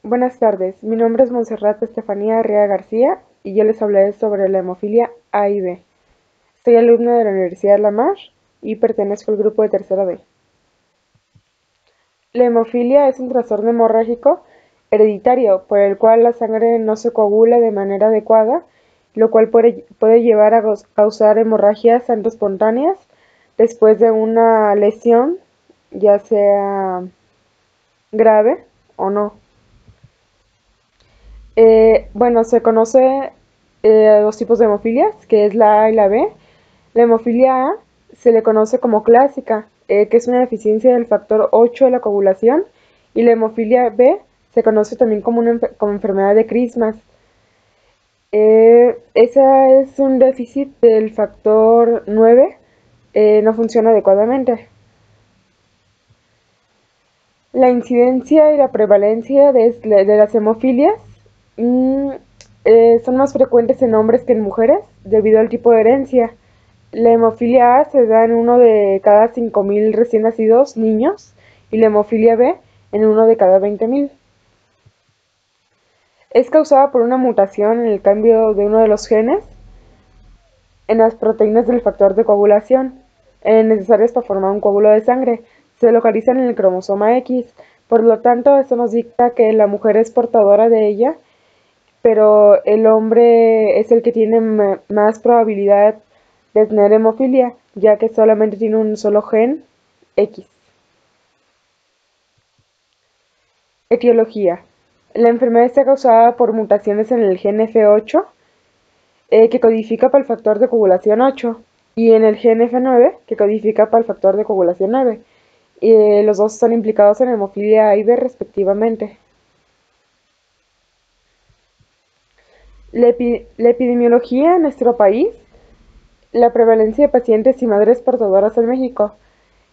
Buenas tardes, mi nombre es Montserrat Estefanía Arrea García y yo les hablaré sobre la hemofilia A y B. Soy alumna de la Universidad La Mar y pertenezco al grupo de tercera B. La hemofilia es un trastorno hemorrágico hereditario por el cual la sangre no se coagula de manera adecuada, lo cual puede llevar a causar hemorragias tanto espontáneas después de una lesión, ya sea grave o no. Bueno, se conoce dos tipos de hemofilias, que es la A y la B. La hemofilia A se le conoce como clásica, que es una deficiencia del factor 8 de la coagulación, y la hemofilia B se conoce también como, como enfermedad de Christmas. Esa es un déficit del factor 9, no funciona adecuadamente. La incidencia y la prevalencia de las hemofilias mm, son más frecuentes en hombres que en mujeres debido al tipo de herencia. La hemofilia A se da en uno de cada 5.000 recién nacidos niños y la hemofilia B en uno de cada 20.000. Es causada por una mutación en el cambio de uno de los genes en las proteínas del factor de coagulación, necesarias para formar un coágulo de sangre. Se localizan en el cromosoma X. Por lo tanto, esto nos dicta que la mujer es portadora de ella, pero el hombre es el que tiene más probabilidad de tener hemofilia, ya que solamente tiene un solo gen X. Etiología. La enfermedad está causada por mutaciones en el gen F8, que codifica para el factor de coagulación 8, y en el gen F9, que codifica para el factor de coagulación 9. Y los dos están implicados en hemofilia A y B respectivamente. La epidemiología en nuestro país, la prevalencia de pacientes y madres portadoras en México.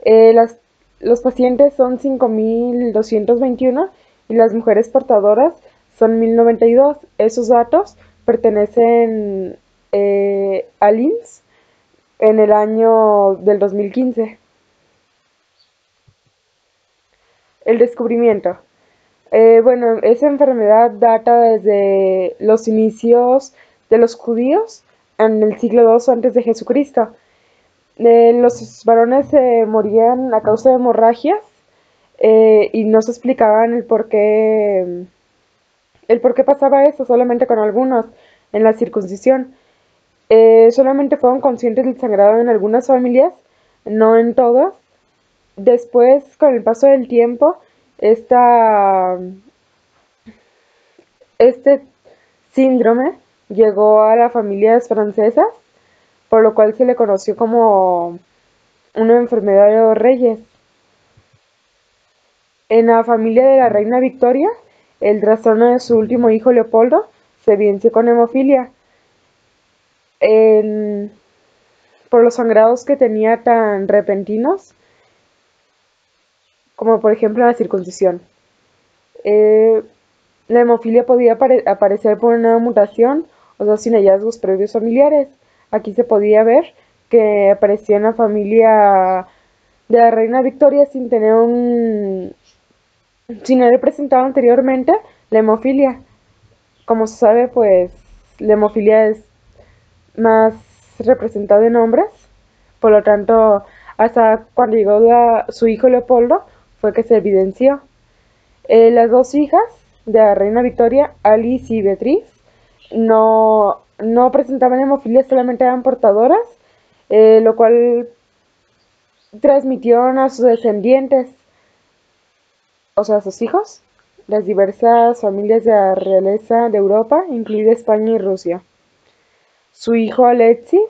Eh, las, los pacientes son 5.221 y las mujeres portadoras son 1.092. Esos datos pertenecen al IMSS en el año del 2015. El descubrimiento. Bueno, esa enfermedad data desde los inicios de los judíos en el siglo II antes de Jesucristo. Los varones morían a causa de hemorragias y no se explicaban el por qué pasaba eso, solamente con algunos en la circuncisión. Solamente fueron conscientes del sangrado en algunas familias, no en todas. Después, con el paso del tiempo, esta, este síndrome llegó a las familias francesas, por lo cual se le conoció como una enfermedad de los reyes. En la familia de la reina Victoria, el trastorno de su último hijo Leopoldo se evidenció con hemofilia, en- por los sangrados que tenía tan repentinos, como por ejemplo la circuncisión. Eh, la hemofilia podía aparecer por una mutación o sea, sin hallazgos previos familiares. Aquí se podía ver que apareció en la familia de la reina Victoria sin haber presentado anteriormente la hemofilia. Como se sabe, pues la hemofilia es más representada en hombres, por lo tanto, hasta cuando llegó su hijo Leopoldo fue que se evidenció. Las dos hijas de la reina Victoria, Alice y Beatriz, no presentaban hemofilia, solamente eran portadoras, lo cual transmitieron a sus descendientes, o sea, a sus hijos, las diversas familias de la realeza de Europa, incluida España y Rusia. Su hijo Alexis,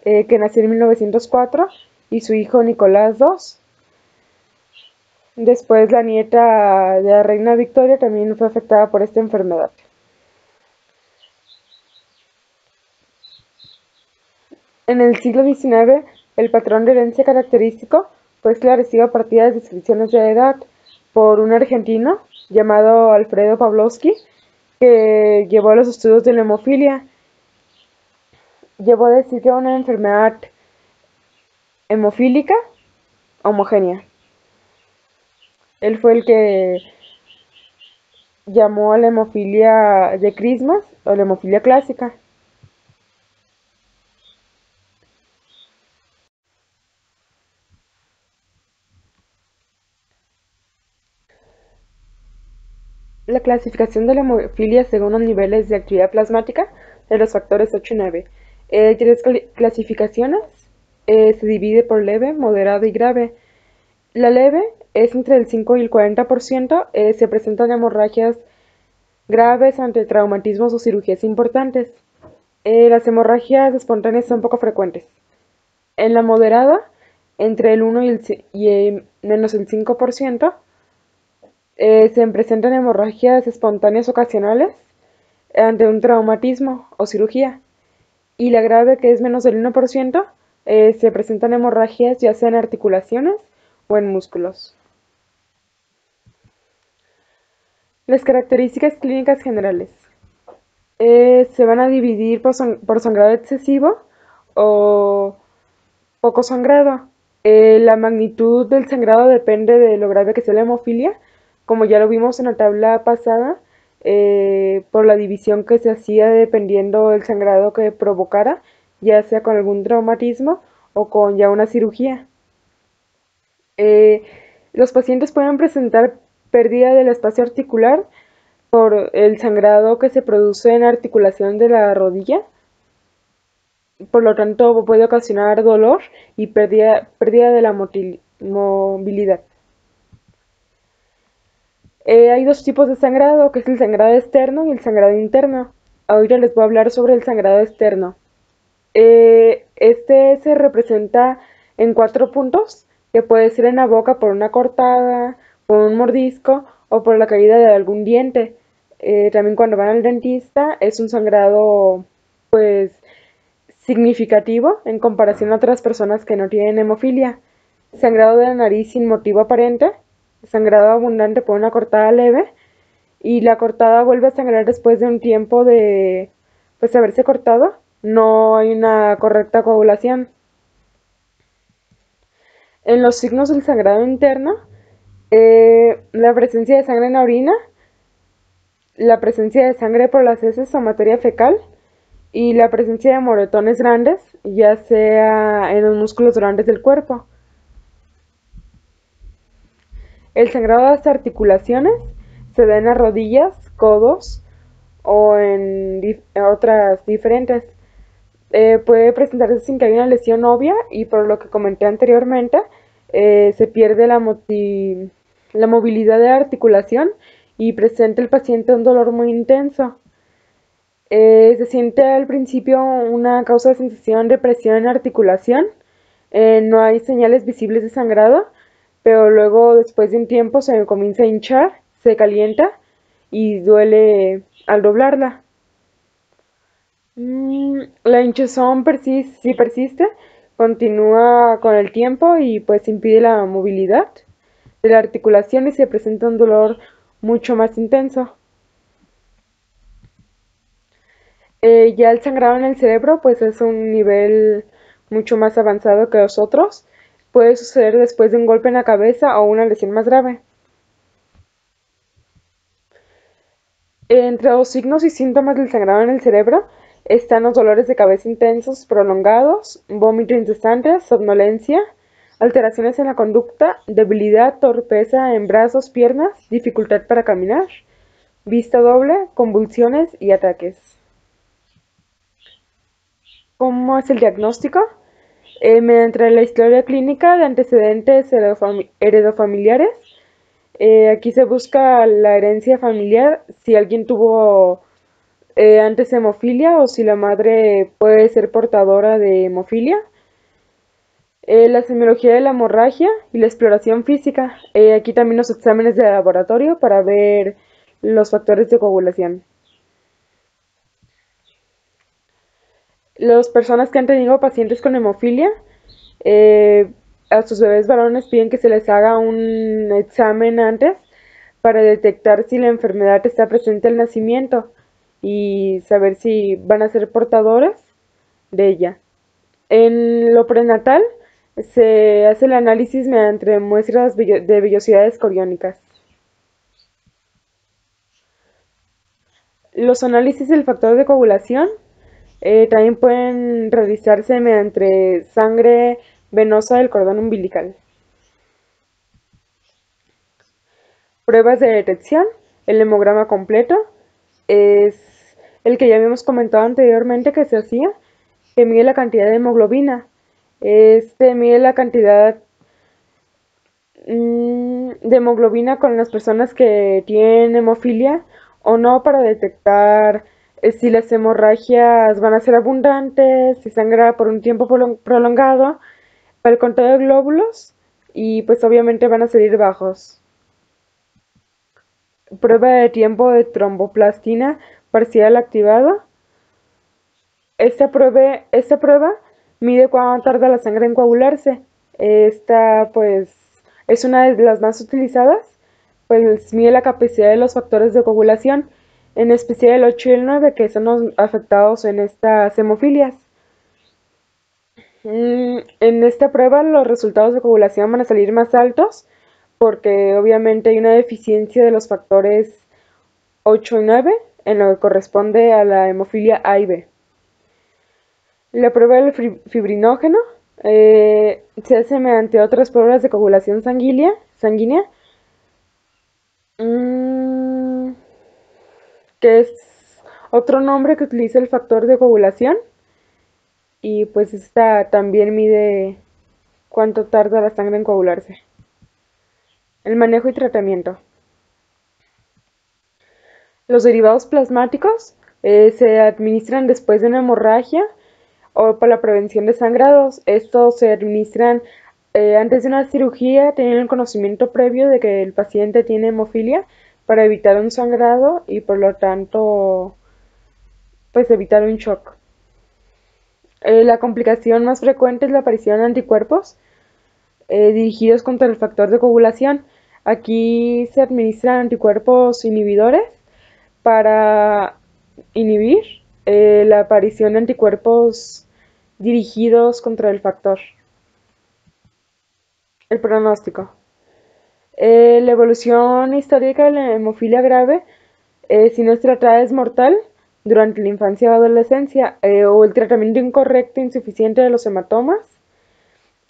que nació en 1904, y su hijo Nicolás II. Después la nieta de la reina Victoria también fue afectada por esta enfermedad. En el siglo XIX, el patrón de herencia característico fue esclarecido a partir de las descripciones de edad por un argentino llamado Alfredo Pavlovsky, que llevó a los estudios de la hemofilia. Llevó a decir que era una enfermedad hemofílica homogénea. Él fue el que llamó a la hemofilia de Christmas o la hemofilia clásica. La clasificación de la hemofilia según los niveles de actividad plasmática de los factores 8 y 9. Hay tres clasificaciones. Se divide por leve, moderado y grave. La leve es entre el 5 y el 40%. Se presentan hemorragias graves ante traumatismos o cirugías importantes. Las hemorragias espontáneas son poco frecuentes. En la moderada, entre el 1 y menos el 5%, se presentan hemorragias espontáneas ocasionales ante un traumatismo o cirugía. Y la grave, que es menos del 1%, se presentan hemorragias ya sea en articulaciones o en músculos. Las características clínicas generales. Se van a dividir por sangrado excesivo o poco sangrado. La magnitud del sangrado depende de lo grave que sea la hemofilia, como ya lo vimos en la tabla pasada, por la división que se hacía dependiendo del sangrado que provocara, ya sea con algún traumatismo o con ya una cirugía. Los pacientes pueden presentar pérdida del espacio articular por el sangrado que se produce en la articulación de la rodilla, por lo tanto puede ocasionar dolor y pérdida de la movilidad. Hay dos tipos de sangrado, que es el sangrado externo y el sangrado interno. Ahorita les voy a hablar sobre el sangrado externo. Este se representa en 4 puntos, que puede ser en la boca por una cortada, por un mordisco o por la caída de algún diente. También cuando van al dentista es un sangrado pues significativo en comparación a otras personas que no tienen hemofilia. Sangrado de la nariz sin motivo aparente, sangrado abundante por una cortada leve, y la cortada vuelve a sangrar después de un tiempo de pues haberse cortado. No hay una correcta coagulación. En los signos del sangrado interno, la presencia de sangre en la orina, la presencia de sangre por las heces o materia fecal, y la presencia de moretones grandes, ya sea en los músculos grandes del cuerpo. El sangrado de las articulaciones se da en las rodillas, codos o en otras diferentes. Puede presentarse sin que haya una lesión obvia y por lo que comenté anteriormente, se pierde la movilidad de la articulación y presenta el paciente un dolor muy intenso. Se siente al principio una causa de sensación de presión en la articulación. No hay señales visibles de sangrado, pero luego después de un tiempo se comienza a hinchar, se calienta y duele al doblarla. La hinchazón si persiste, continúa con el tiempo y pues impide la movilidad de la articulación y se presenta un dolor mucho más intenso. Ya el sangrado en el cerebro pues es un nivel mucho más avanzado que los otros. Puede suceder después de un golpe en la cabeza o una lesión más grave. Entre los signos y síntomas del sangrado en el cerebro están los dolores de cabeza intensos, prolongados, vómito incesante, somnolencia, alteraciones en la conducta, debilidad, torpeza en brazos, piernas, dificultad para caminar, vista doble, convulsiones y ataques. ¿Cómo es el diagnóstico? Mediante la historia clínica de antecedentes heredofamiliares. Aquí se busca la herencia familiar, si alguien tuvo antes hemofilia o si la madre puede ser portadora de hemofilia. La semiología de la hemorragia y la exploración física. Aquí también los exámenes de laboratorio para ver los factores de coagulación. Las personas que han tenido pacientes con hemofilia, eh, a sus bebés varones piden que se les haga un examen antes para detectar si la enfermedad está presente al nacimiento y saber si van a ser portadores de ella. En lo prenatal se hace el análisis mediante muestras de vellosidades coriónicas. Los análisis del factor de coagulación también pueden realizarse mediante sangre venosa del cordón umbilical. Pruebas de detección. El hemograma completo es el que ya habíamos comentado anteriormente que se hacía, que mide la cantidad de hemoglobina. Este mide la cantidad de hemoglobina con las personas que tienen hemofilia o no, para detectar si las hemorragias van a ser abundantes, si sangra por un tiempo prolongado, para el conteo de glóbulos, y pues obviamente van a salir bajos. Prueba de tiempo de tromboplastina parcial activado. Esta prueba mide cuánto tarda la sangre en coagularse. Esta pues es una de las más utilizadas, pues mide la capacidad de los factores de coagulación, en especial el 8 y el 9, que son los afectados en estas hemofilias. En esta prueba los resultados de coagulación van a salir más altos porque obviamente hay una deficiencia de los factores 8 y 9 en lo que corresponde a la hemofilia A y B. La prueba del fibrinógeno se hace mediante otras pruebas de coagulación sanguínea, mm, que es otro nombre que utiliza el factor de coagulación, y pues esta también mide cuánto tarda la sangre en coagularse. El manejo y tratamiento. Los derivados plasmáticos se administran después de una hemorragia o para la prevención de sangrados. Estos se administran antes de una cirugía, teniendo el conocimiento previo de que el paciente tiene hemofilia, para evitar un sangrado y por lo tanto pues evitar un shock. La complicación más frecuente es la aparición de anticuerpos dirigidos contra el factor de coagulación. Aquí se administran anticuerpos inhibidores para inhibir la aparición de anticuerpos dirigidos contra el factor. El pronóstico. La evolución histórica de la hemofilia grave, si no es tratada, es mortal durante la infancia o adolescencia, o el tratamiento incorrecto e insuficiente de los hematomas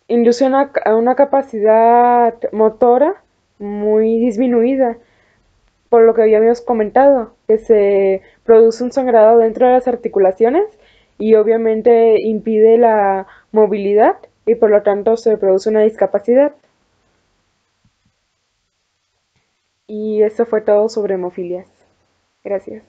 induce una capacidad motora muy disminuida, por lo que habíamos comentado, que se produce un sangrado dentro de las articulaciones y obviamente impide la movilidad y por lo tanto se produce una discapacidad. Y eso fue todo sobre hemofilias. Gracias.